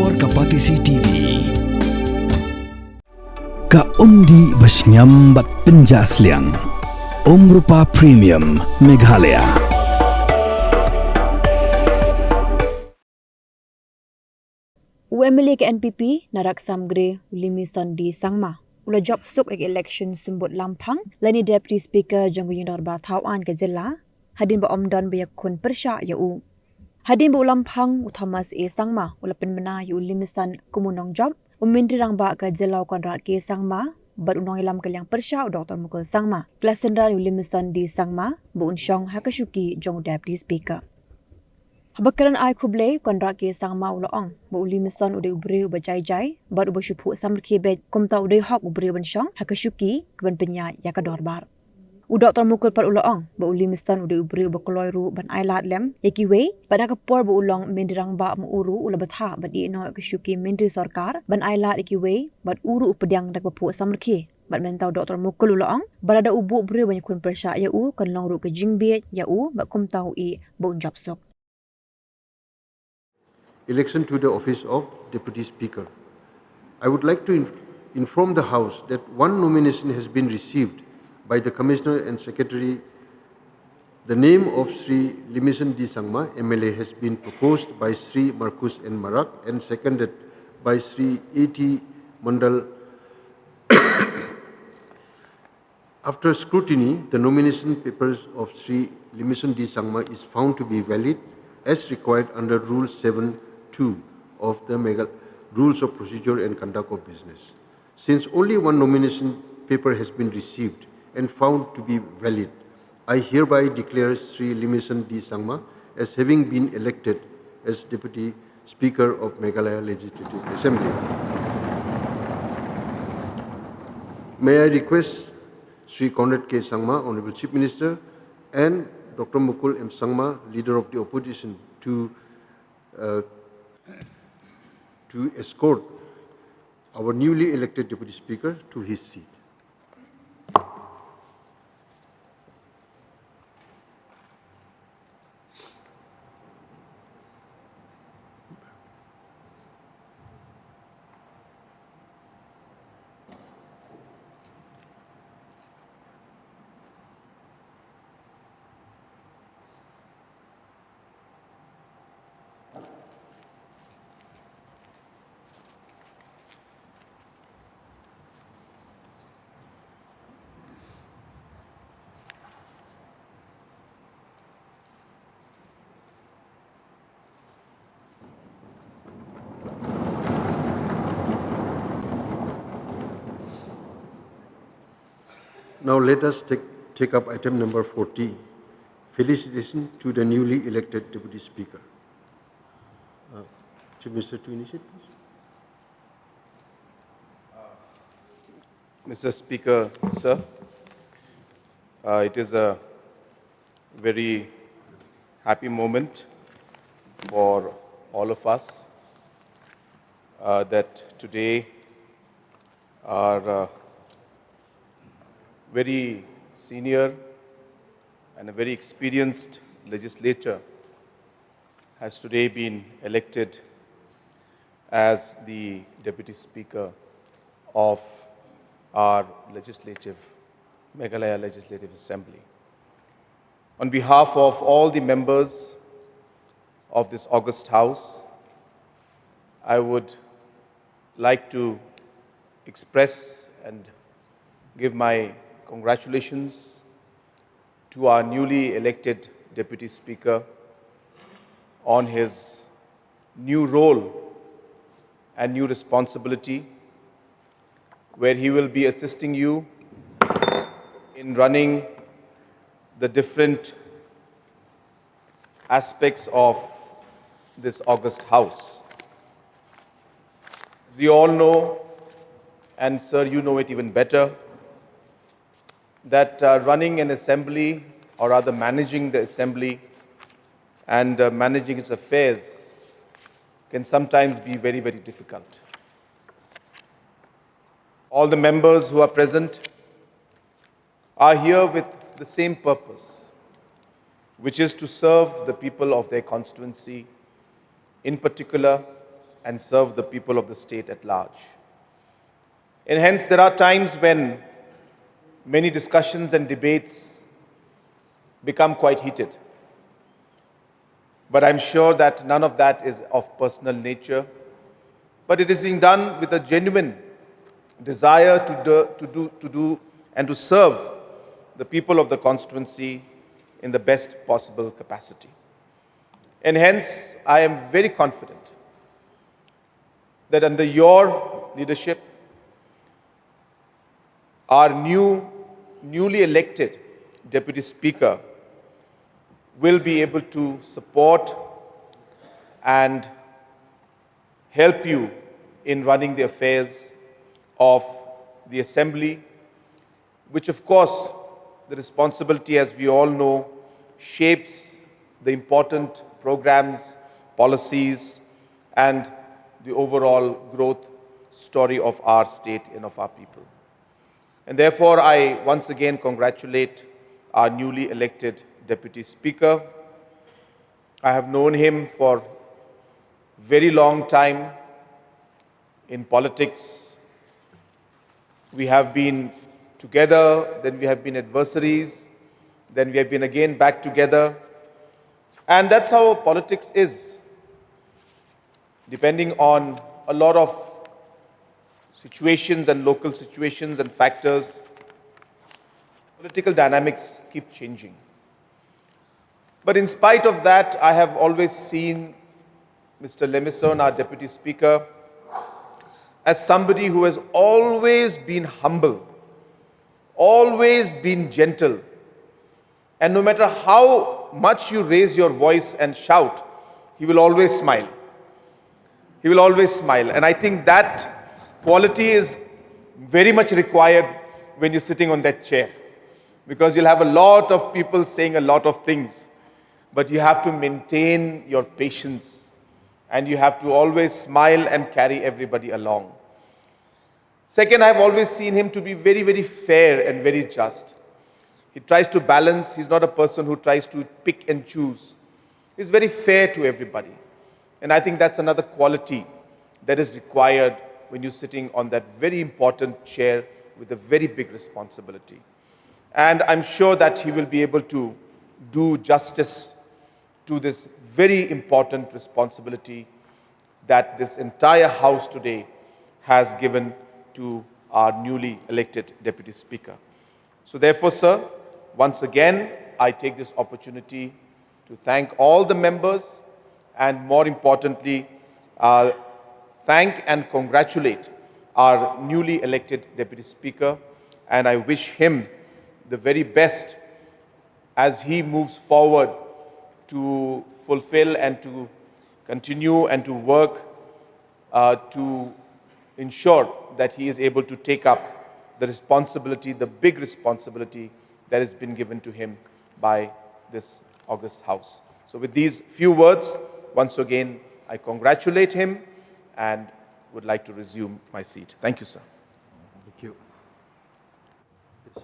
Doktor Kapatisi TV. Ka undi basnyam bat penjasliang. Rupa Premium Meghalaya. UMLA ke NPP narak samgre Limison di Sangma. Ula job suk ek election Symbud Lamphang lani deputy speaker janggu Dorbar Tauan ke jela hadin ba omdan ba yakun persya ya u. Hadin ba Lamphang Thomas A Sangma ula penmena yu Limison kumunong job umindri rang ba ke jela konrat ke Sangma bar unong ilam kaliang persya Dr. Mukul Sangma. Klasendra yu Limison di Sangma bu unsyong hakashuki janggu deputy speaker. Habakaran ay kublay konrak ke Sangma ulaong bu Limison uday ubri uba jai bar uba syupu samrki bed kumta uday hok ubri bansyong hakashuki keban penya ya ka Dorbar. Dr. Mukul par ulaong bu Limison uday ubri uba koloyru ban ay lat lem yakiwe pada kapor bu ulong mendirang ba muuru ula batha bad ino hakashuki menteri sarkar ban ay lat yakiwe bad uru upediang dak bapu samrki bad mentau Dr. Mukul ulaong balada ubu ubri banyakun persya ya u kan long ru ke jingbet ya u bak kumtau I bu unjapsok. Election to the office of Deputy Speaker. I would like to inform the House that one nomination has been received by the Commissioner and Secretary. The name of Sri Limison D. Sangma, MLA, has been proposed by Sri Marcus N. Marak and seconded by Sri A.T. Mandal. After scrutiny, the nomination papers of Sri Limison D. Sangma is found to be valid as required under Rule 7(2) of the Rules of Procedure and Conduct of Business. Since only one nomination paper has been received and found to be valid, I hereby declare Sri Limison D. Sangma as having been elected as Deputy Speaker of Meghalaya Legislative Assembly. May I request Sri Conrad K. Sangma, Honorable Chief Minister, and Dr. Mukul M. Sangma, Leader of the Opposition, to escort our newly elected Deputy Speaker to his seat. Now let us take up item number 40, felicitation to the newly elected Deputy Speaker. Chief Minister to initiate, please. Mr. Speaker, sir, it is a very happy moment for all of us that today our very senior and a very experienced legislator has today been elected as the Deputy Speaker of our Meghalaya Legislative Assembly. On behalf of all the members of this august House, I would like to express and give my congratulations to our newly elected Deputy Speaker on his new role and new responsibility, where he will be assisting you in running the different aspects of this august House. We all know, and sir, you know it even better, that running an assembly, or rather managing the assembly and managing its affairs, can sometimes be very, very difficult. All the members who are present are here with the same purpose, which is to serve the people of their constituency in particular and serve the people of the state at large. And hence, there are times when many discussions and debates become quite heated. But I'm sure that none of that is of personal nature, but it is being done with a genuine desire to do and to serve the people of the constituency in the best possible capacity. And hence, I am very confident that under your leadership, our newly elected Deputy Speaker will be able to support and help you in running the affairs of the Assembly, which of course the responsibility, as we all know, shapes the important programs, policies, and the overall growth story of our state and of our people. And therefore, I once again congratulate our newly elected Deputy Speaker. I have known him for a very long time in politics. We have been together, then we have been adversaries, then we have been again back together. And that's how politics is. Depending on a lot of situations and local situations and factors, political dynamics keep changing. But in spite of that, I have always seen Mr. Limison, our Deputy Speaker, as somebody who has always been humble, always been gentle. And no matter how much you raise your voice and shout, he will always smile. He will always smile. And I think that quality is very much required when you're sitting on that chair. Because you'll have a lot of people saying a lot of things. But you have to maintain your patience. And you have to always smile and carry everybody along. Second, I've always seen him to be very, very fair and very just. He tries to balance. He's not a person who tries to pick and choose. He's very fair to everybody. And I think that's another quality that is required when you're sitting on that very important chair with a very big responsibility. And I'm sure that he will be able to do justice to this very important responsibility that this entire House today has given to our newly elected Deputy Speaker. So therefore, sir, once again, I take this opportunity to thank all the members and more importantly, thank and congratulate our newly elected Deputy Speaker, and I wish him the very best as he moves forward to fulfill and to continue and to work to ensure that he is able to take up the responsibility, the big responsibility that has been given to him by this august House. So with these few words, once again, I congratulate him and would like to resume my seat. Thank you, sir. Thank you. Yes.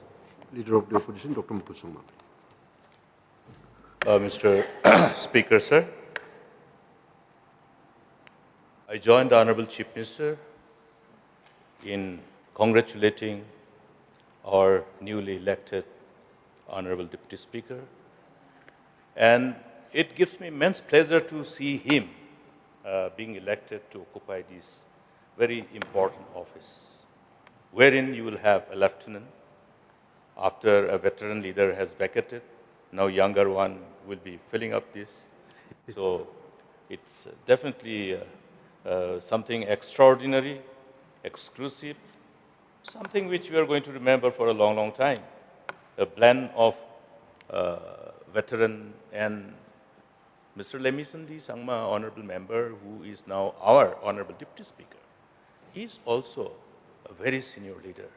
Leader of the Opposition, Dr. Sangma. Mr. Speaker, sir, I join the Honorable Chief Minister in congratulating our newly elected Honorable Deputy Speaker. And it gives me immense pleasure to see him being elected to occupy this very important office, wherein you will have a lieutenant after a veteran leader has vacated. Now younger one will be filling up this. So it's definitely something extraordinary, exclusive, something which we are going to remember for a long, long time. A blend of veteran and Mr. Limison, the Sangma honorable member, who is now our honorable deputy speaker, is also a very senior leader.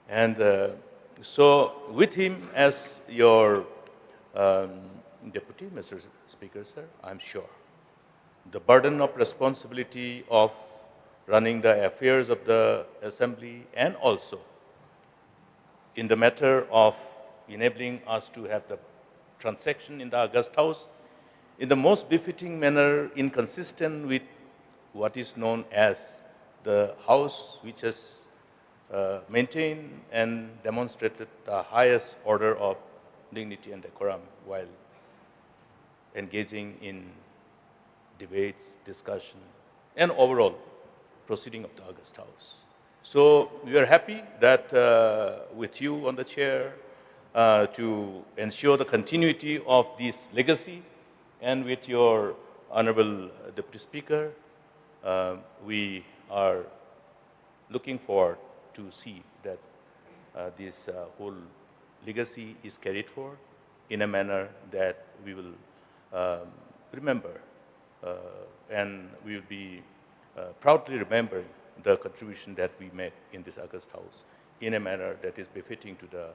And so with him as your deputy, Mr. Speaker, sir, I'm sure the burden of responsibility of running the affairs of the Assembly and also in the matter of enabling us to have the transaction in the August House in the most befitting manner, inconsistent with what is known as the house which has maintained and demonstrated the highest order of dignity and decorum while engaging in debates, discussion, and overall proceeding of the August House. So we are happy that with you on the chair to ensure the continuity of this legacy, and with your Honorable Deputy Speaker, we are looking forward to see that this whole legacy is carried forward in a manner that we will remember and we will be proudly remembering the contribution that we made in this August House in a manner that is befitting to the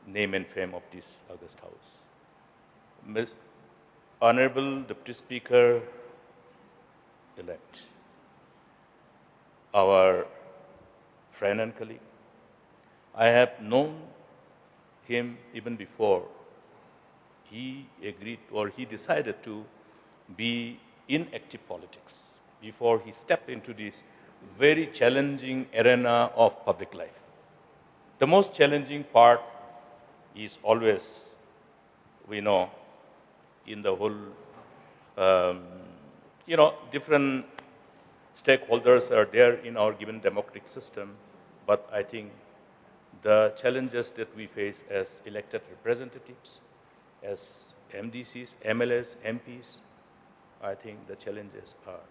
name and fame of this August House. Honorable Deputy Speaker elect, our friend and colleague, I have known him even before he agreed or he decided to be in active politics, before he stepped into this very challenging arena of public life. The most challenging part is always, we know, in the whole, different stakeholders are there in our given democratic system, but I think the challenges that we face as elected representatives, as MDCs, MLAs, MPs, I think the challenges are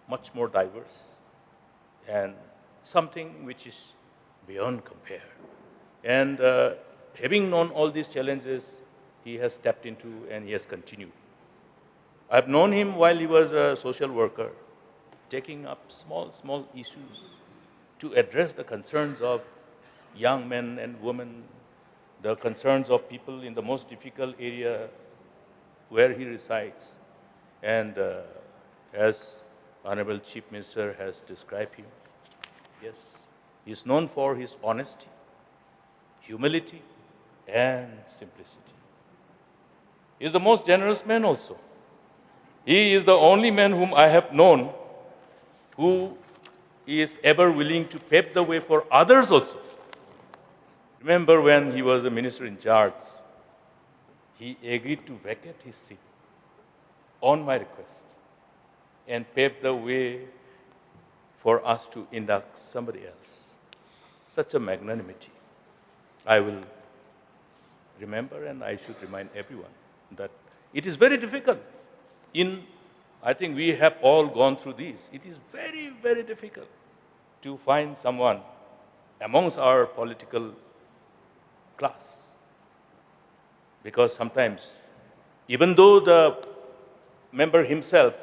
much more diverse and something which is beyond compare. And having known all these challenges, he has stepped into and he has continued. I've known him while he was a social worker, taking up small issues to address the concerns of young men and women, the concerns of people in the most difficult area where he resides. And as Honorable Chief Minister has described him, yes, he is known for his honesty, humility, and simplicity. He is the most generous man also. He is the only man whom I have known who is ever willing to pave the way for others also. Remember when he was a minister in charge, he agreed to vacate his seat on my request and pave the way for us to induct somebody else. Such a magnanimity. I will remember, and I should remind everyone that it is very difficult. I think we have all gone through this. It is very, very difficult to find someone amongst our political class. Because sometimes, even though the member himself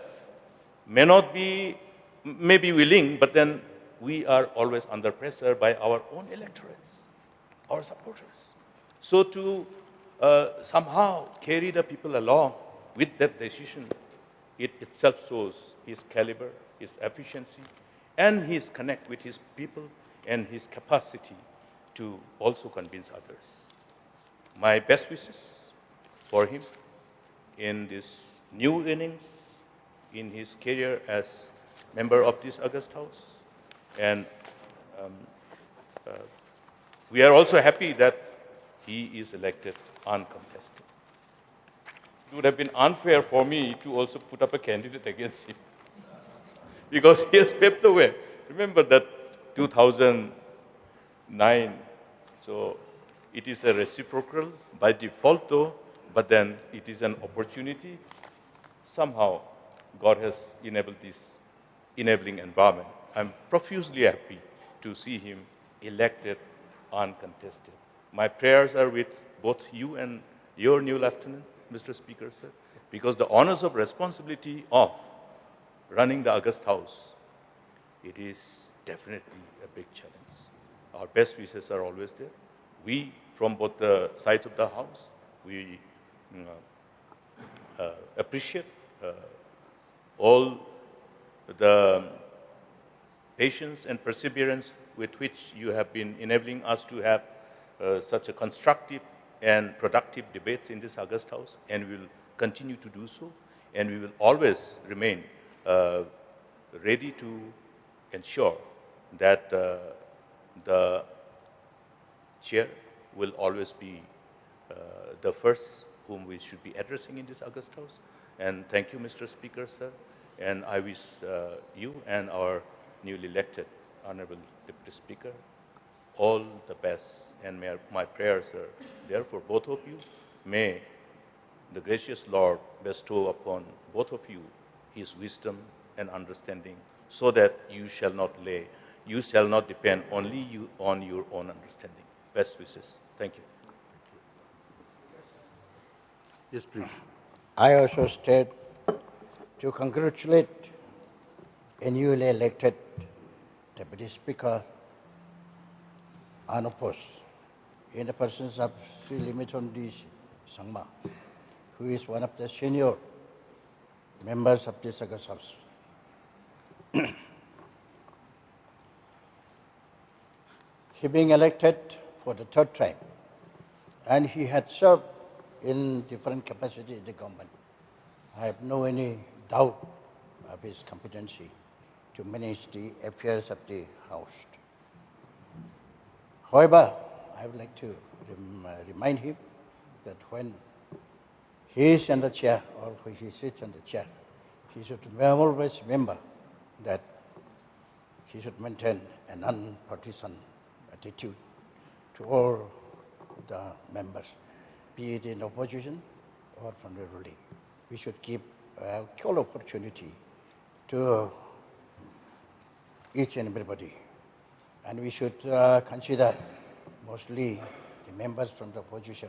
may be willing, but then we are always under pressure by our own electorates, our supporters. So to somehow carry the people along with that decision, it itself shows his caliber, his efficiency, and his connect with his people and his capacity to also convince others. My best wishes for him in this new innings, in his career as member of this August House. And we are also happy that he is elected uncontested. It would have been unfair for me to also put up a candidate against him because he has paved the way. Remember that 2009, so it is a reciprocal by default though, but then it is an opportunity. Somehow God has enabled this enabling environment. I'm profusely happy to see him elected uncontested. My prayers are with both you and your new lieutenant, Mr. Speaker, sir, because the honors of responsibility of running the August House, it is definitely a big challenge. Our best wishes are always there. We, from both the sides of the House, we appreciate all the patience and perseverance with which you have been enabling us to have such a constructive and productive debates in this August House, and we will continue to do so. and we will always remain ready to ensure that the chair will always be the first whom we should be addressing in this August House. And thank you, Mr. Speaker, sir. And I wish you and our newly elected Honorable Deputy Speaker all the best. And my prayers are there for both of you. May the gracious Lord bestow upon both of you His wisdom and understanding, so that you shall not depend only on your own understanding. Best wishes. Thank you. Yes, please. I also state to congratulate a newly elected Deputy Speaker unopposed in the persons of Sri Limison Sangma, who is one of the senior members of this August House. He being elected for the third time, and he had served in different capacities in the government. I have no any doubt of his competency to manage the affairs of the House. However, I would like to remind him that when he is in the chair or when he sits in the chair, he should always remember that he should maintain a non-partisan attitude to all the members, be it in opposition or from the ruling. We should give equal opportunity to each and everybody. And we should consider mostly the members from the opposition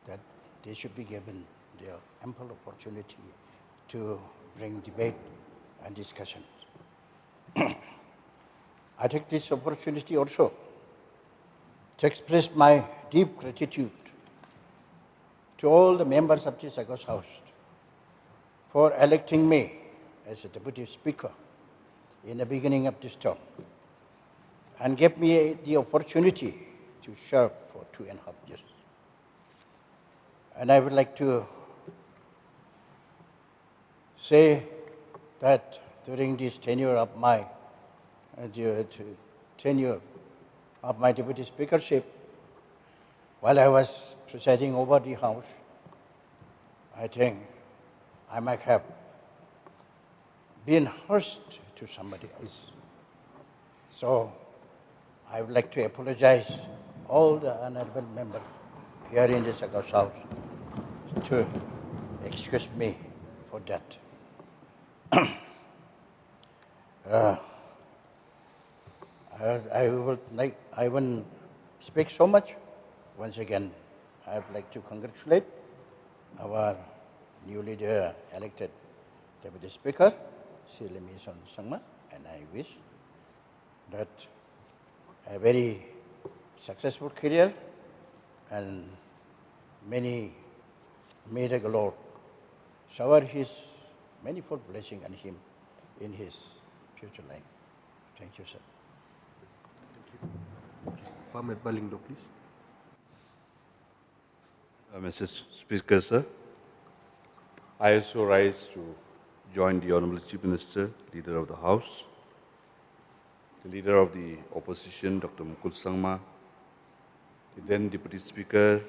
that they should be given their ample opportunity to bring debate and discussion. I take this opportunity also to express my deep gratitude to all the members of this August House for electing me as a Deputy Speaker in the beginning of this term and gave me the opportunity to serve for 2.5 years. And I would like to say that during this tenure of my Deputy Speakership, while I was presiding over the House, I think I might have been hurt to somebody else. So I would like to apologize all the honorable members here in this August House to excuse me for that. I won't speak so much. Once again, I would like to congratulate our newly elected Deputy Speaker, Sri Limison Sangma, and I wish that a very successful career and may the Lord shower His manifold blessing on him in his future life. Thank you, sir. Ahmed Balindo, please. Mr. Speaker, sir, I also rise to join the Honorable Chief Minister, Leader of the House, the Leader of the Opposition, Dr. Mukul Sangma, the then Deputy Speaker,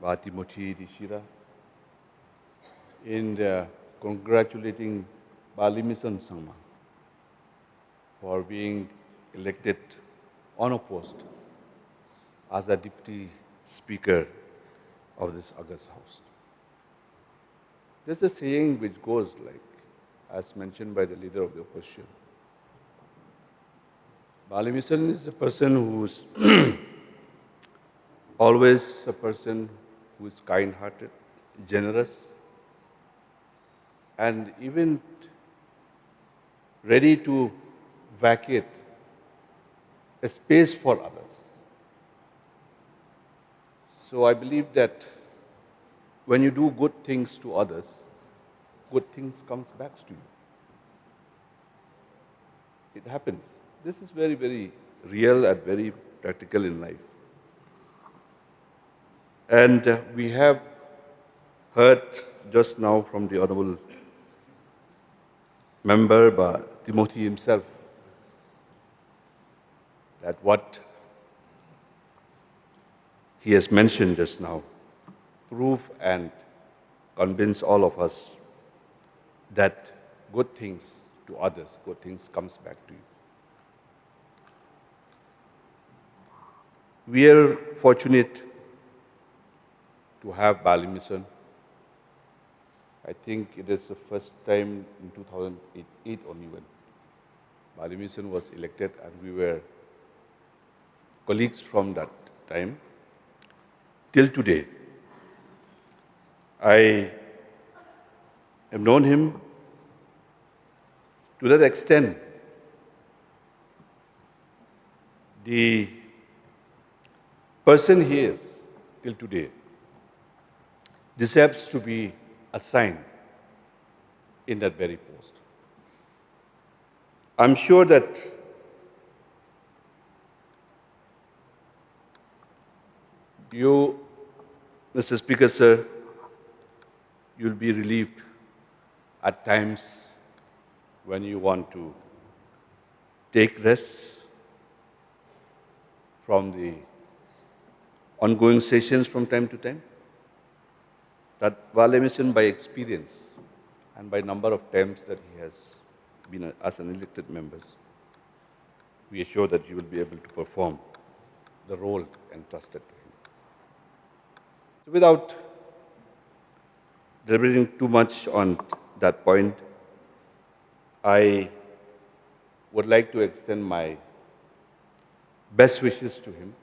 Bhati Mothi Dishira, in congratulating Limison Sangma for being elected unopposed as a Deputy Speaker of this August House. There's a saying which goes like, as mentioned by the Leader of the Opposition, Limison is a person who's always a person who is kind-hearted, generous, and even ready to vacate a space for others. So I believe that when you do good things to others, good things comes back to you. It happens. This is very, very real and very practical in life. And we have heard just now from the Honorable Member Timothy himself that what he has mentioned just now prove and convince all of us that good things to others, good things comes back to you. We are fortunate to have Limison. I think it is the first time in 2008 only when Limison was elected, and we were colleagues from that time till today. I have known him to that extent. The person he is till today deserves to be assigned in that very post. I'm sure that you, Mr. Speaker, sir, you'll be relieved at times when you want to take rest from the ongoing sessions from time to time. That Limison, by experience and by number of times that he has been as an elected member, we are sure that you will be able to perform the role entrusted to him. So without deliberating too much on that point, I would like to extend my best wishes to him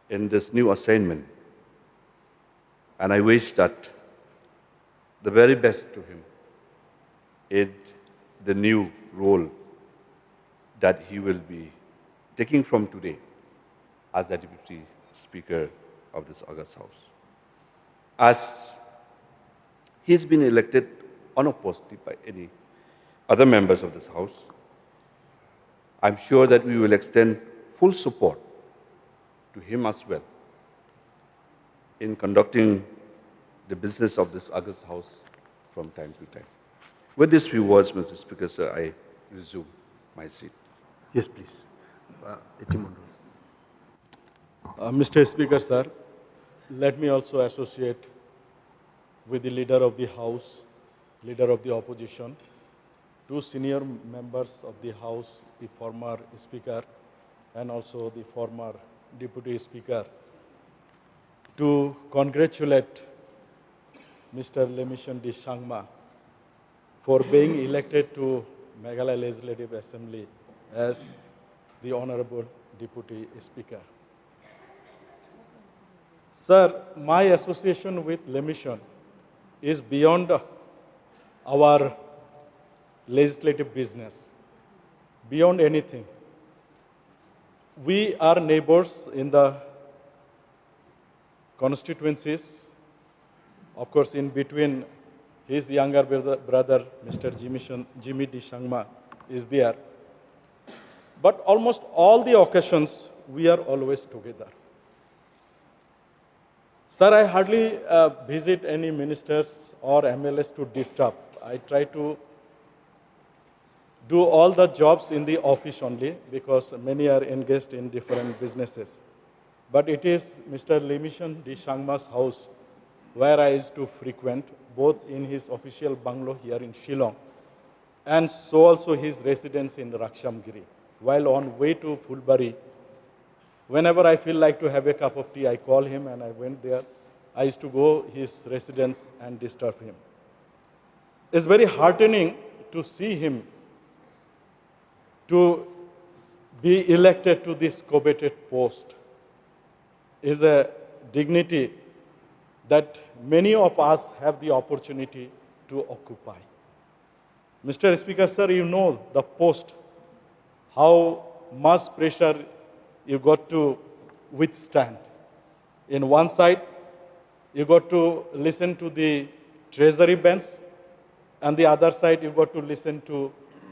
in this new assignment. And I wish that the very best to him in the new role that he will be taking from today as the Deputy Speaker of this August House. As he has been elected unopposed by any other members of this House, I'm sure that we will extend full support to him as well in conducting the business of this August House from time to time. With these few words, Mr. Speaker, sir, I resume my seat. Yes, please. Etimondol. Mr. Speaker, sir, let me also associate with the Leader of the House, Leader of the Opposition, two senior members of the House, the former Speaker and also the former Deputy Speaker, to congratulate Mr. Limison de Sangma for being elected to Meghalaya Legislative Assembly as the Honorable Deputy Speaker. Sir, my association with Limison is beyond our legislative business, beyond anything. We are neighbors in the constituencies. Of course, in between, his younger brother, Mr. Jimmy de Sangma, is there. But almost all the occasions, we are always together. Sir, I hardly visit any ministers or MLAs to disturb. I try to do all the jobs in the office only because many are engaged in different businesses. But it is Mr. Limison de Sangma's house where I used to frequent, both in his official bungalow here in Shillong and so also his residence in Rakshamgiri. While on way to Fulbari, whenever I feel like to have a cup of tea, I call him and I went there. I used to go his residence and disturb him. It's very heartening to see him to be elected to this coveted post. Is a dignity that many of us have the opportunity to occupy. Mr. Speaker, sir, you know the post, how much pressure you got to withstand. In one side, you got to listen to the treasury bench, and the other side, you got to listen to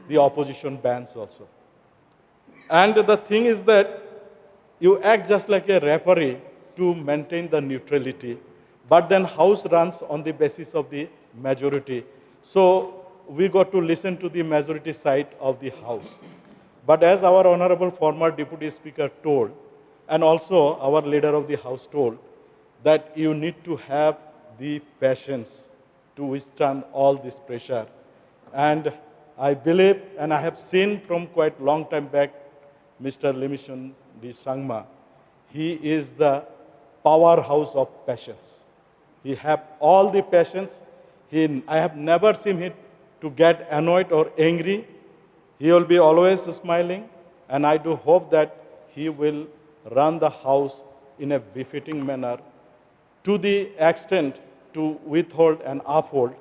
the opposition bands also. And the thing is that you act just like a referee to maintain the neutrality but then House runs on the basis of the majority. So we got to listen to the majority side of the House. But as our Honorable former Deputy Speaker told, and also our Leader of the House told, that you need to have the patience to withstand all this pressure. And I believe, and I have seen from quite long time back, Mr. Limison di Sangma, he is the powerhouse of patience. He have all the patience. I have never seen him to get annoyed or angry. He will be always smiling, and I do hope that he will run the House in a befitting manner to the extent to withhold and uphold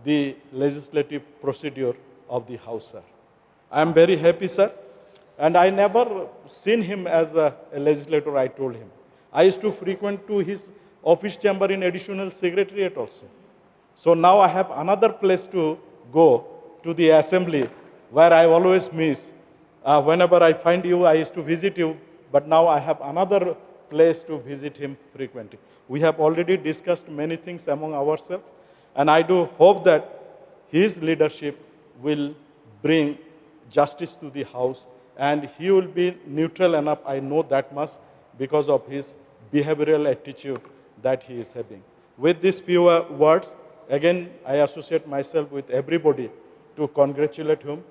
the legislative procedure of the House, sir. I am very happy, sir. And I never seen him as a legislator, I told him. I used to frequent to his office chamber in additional secretariat also. So now I have another place to go to the assembly where I always miss. Whenever I find you, I used to visit you, but now I have another place to visit him frequently. We have already discussed many things among ourselves, and I do hope that his leadership will bring justice to the House, and he will be neutral enough, I know that much, because of his behavioral attitude that he is having. With these few words, again, I associate myself with everybody to congratulate him.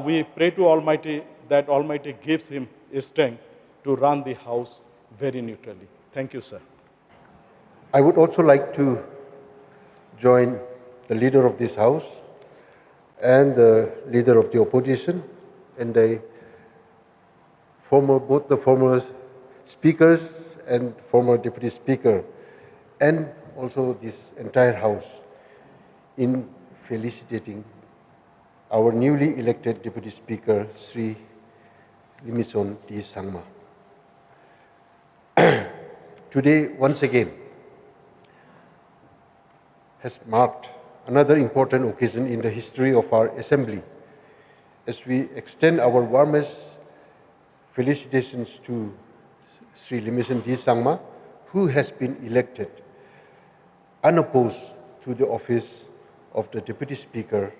We pray to Almighty that Almighty gives him strength to run the House very neutrally. Thank you, sir. I would also like to join the leader of this House and the leader of the opposition and both the former speakers and former deputy speaker, and also this entire House in felicitating our newly elected deputy speaker, Sri Limison di Sangma. Today, once again, has marked another important occasion in the history of our Assembly, as we extend our warmest felicitations to Sri Limison di Sangma, who has been elected unopposed to the office of the Deputy Speaker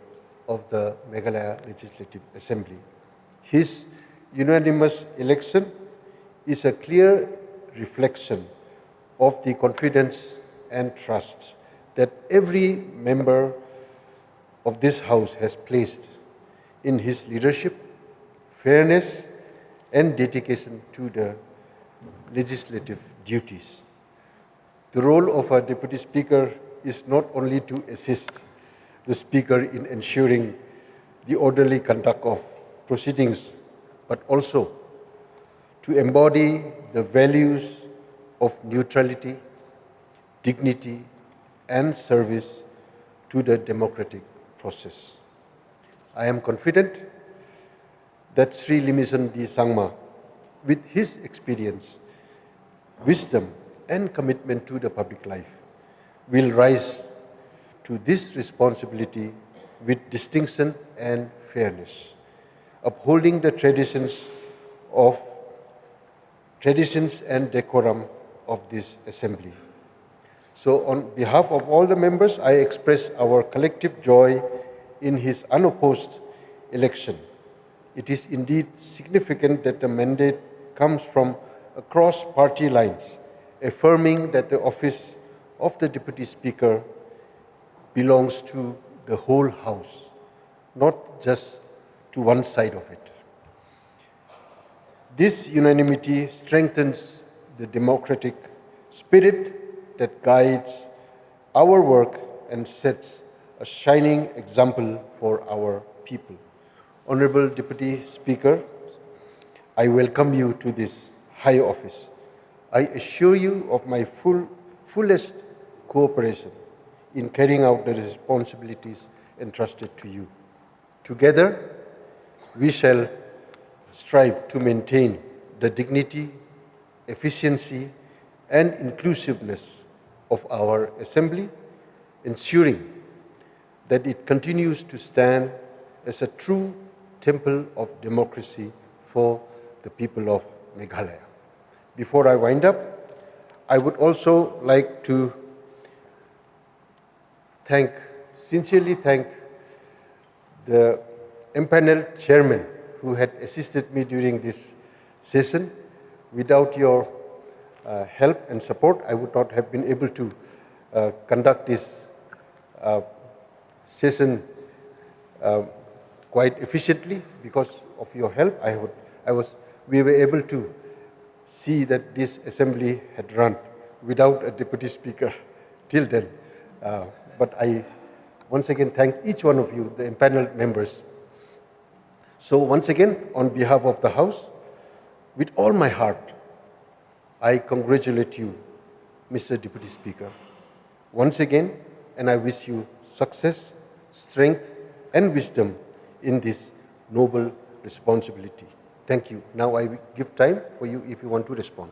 of the Meghalaya Legislative Assembly. His unanimous election is a clear reflection of the confidence and trust that every member of this House has placed in his leadership, fairness, and dedication to the legislative duties. The role of a Deputy Speaker is not only to assist the Speaker in ensuring the orderly conduct of proceedings, but also to embody the values of neutrality, dignity, and service to the democratic process. I am confident that Sri Limison di Sangma, with his experience, wisdom, and commitment to the public life, will rise to this responsibility with distinction and fairness, upholding the traditions and decorum of this Assembly. So on behalf of all the members, I express our collective joy in his unopposed election. It is indeed significant that the mandate comes from across party lines, affirming that the office of the Deputy Speaker belongs to the whole House, not just to one side of it. This unanimity strengthens the democratic spirit that guides our work and sets a shining example for our people. Honorable Deputy Speaker, I welcome you to this high office. I assure you of my fullest cooperation in carrying out the responsibilities entrusted to you. Together, we shall strive to maintain the dignity, efficiency, and inclusiveness of our Assembly, ensuring that it continues to stand as a true temple of democracy for the people of Meghalaya. Before I wind up, I would also like to sincerely thank the empaneled chairman who had assisted me during this session. Without your help and support, I would not have been able to conduct this session quite efficiently. Because of your help, we were able to see that this assembly had run without a deputy speaker till then. But I once again thank each one of you, the empaneled members. So once again, on behalf of the House, with all my heart, I congratulate you, Mr. Deputy Speaker, once again, and I wish you success, strength, and wisdom in this noble responsibility. Thank you. Now I give time for you if you want to respond.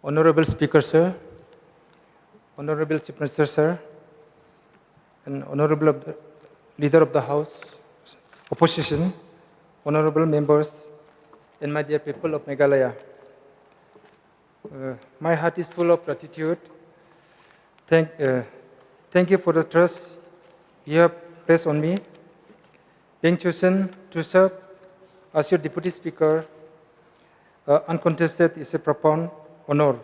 Honorable Speaker, sir, Honorable Chief Minister, sir, and Honorable Leader of the House, Opposition, Honorable Members, and my dear people of Meghalaya. My heart is full of gratitude. Thank you for the trust you have placed on me. Being chosen to serve as your Deputy Speaker, uncontested, is a profound honor.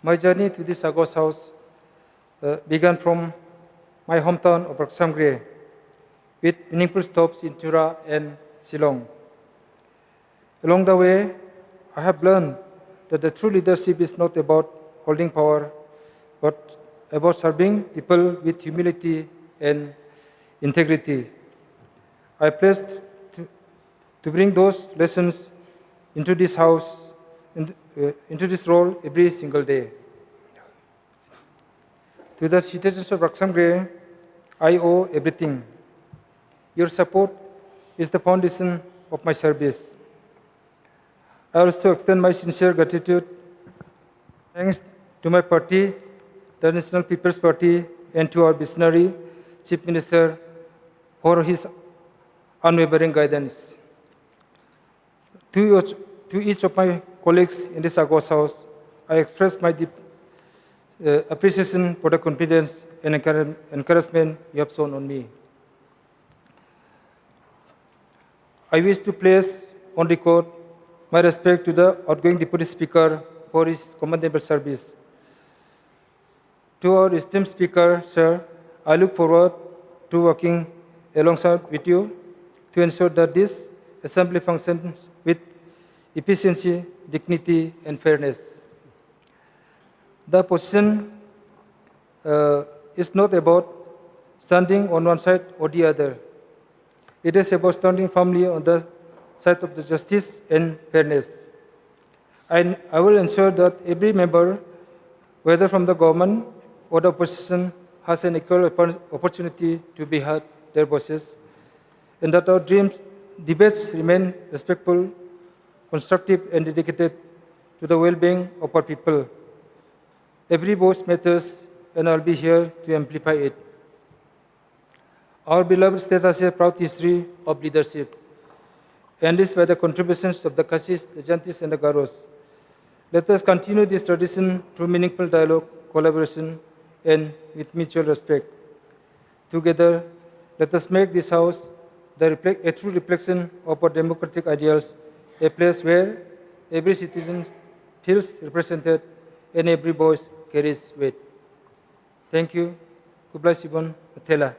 My journey to this August House began from my hometown of Raksamgre, with meaningful stops in Tura and Shillong. Along the way, I have learned that the true leadership is not about holding power, but about serving people with humility and integrity. I pledge to bring those lessons into this house, into this role every single day. To the citizens of Raksamgre, I owe everything. Your support is the foundation of my service. I also extend my sincere gratitude, thanks to my party, the National People's Party, and to our visionary Chief Minister for his unwavering guidance. To each of my colleagues in this August House, I express my deep appreciation for the confidence and encouragement you have shown on me. I wish to place on record my respect to the outgoing Deputy Speaker for his commendable service. To our esteemed Speaker, sir, I look forward to working alongside with you to ensure that this Assembly functions with efficiency, dignity, and fairness. The position is not about standing on one side or the other. It is about standing firmly on the side of the justice and fairness. I will ensure that every member, whether from the government or the opposition, has an equal opportunity to be heard their voices, and that our debates remain respectful, constructive, and dedicated to the well-being of our people. Every voice matters, and I'll be here to amplify it. Our beloved state has a proud history of leadership, and this by the contributions of the Kashis, the Jantis, and the Garos. Let us continue this tradition through meaningful dialogue, collaboration, and with mutual respect. Together, let us make this house a true reflection of our democratic ideals, a place where every citizen feels represented and every voice carries weight. Thank you. Kublai Sibon Matela.